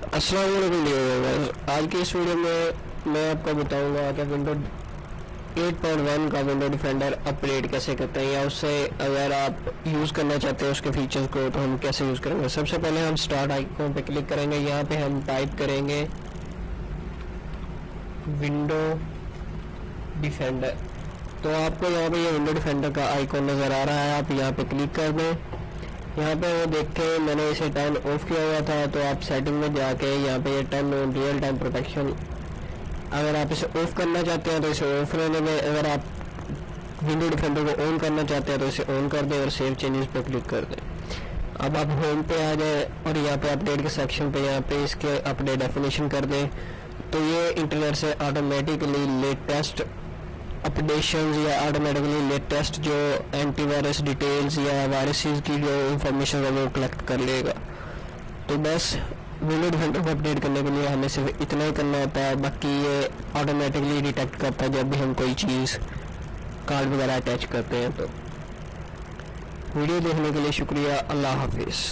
अस्सलाम वालेकुम व्यूअर्स, आज की इस वीडियो में मैं आपको बताऊंगा कि विंडो 8.1 का विंडो डिफेंडर अपडेट कैसे करते हैं, या उससे अगर आप यूज़ करना चाहते हैं उसके फीचर्स को तो हम कैसे यूज़ करेंगे। सबसे पहले हम स्टार्ट आइकॉन पे क्लिक करेंगे। यहाँ पे हम टाइप करेंगे विंडो डिफेंडर। तो आपको यहाँ पे ये विंडो डिफेंडर का आइकॉन नज़र आ रहा है, आप यहाँ पे क्लिक कर दें। यहाँ पे वो देखें मैंने इसे टर्न ऑफ किया हुआ था, तो आप सेटिंग में जाके यहाँ पे ये turn on real time protection, अगर आप इसे ऑफ करना चाहते हैं तो इसे ऑफ रहने में, अगर आप विंडो डिफेंडर को ऑन करना चाहते हैं तो इसे ऑन कर दें और सेव चेंजेस पे क्लिक कर दें। अब आप होम पे आ जाए और यहाँ पे अपडेट के सेक्शन पे यहाँ पे इसके अपडेट डेफिनेशन कर दें, तो ये इंटरनेट से ऑटोमेटिकली लेटेस्ट अपडेशंस या ऑटोमेटिकली लेटेस्ट जो एंटीवायरस डिटेल्स या वायरसेस की जो इंफॉर्मेशन है वो कलेक्ट कर लेगा। तो बस विंडो डिफेंडर को अपडेट करने के लिए हमें सिर्फ इतना ही करना होता है, बाकी ये ऑटोमेटिकली डिटेक्ट करता है जब भी हम कोई चीज़ कार्ड वगैरह अटैच करते हैं। तो वीडियो देखने के लिए शुक्रिया, अल्लाह हाफिज़।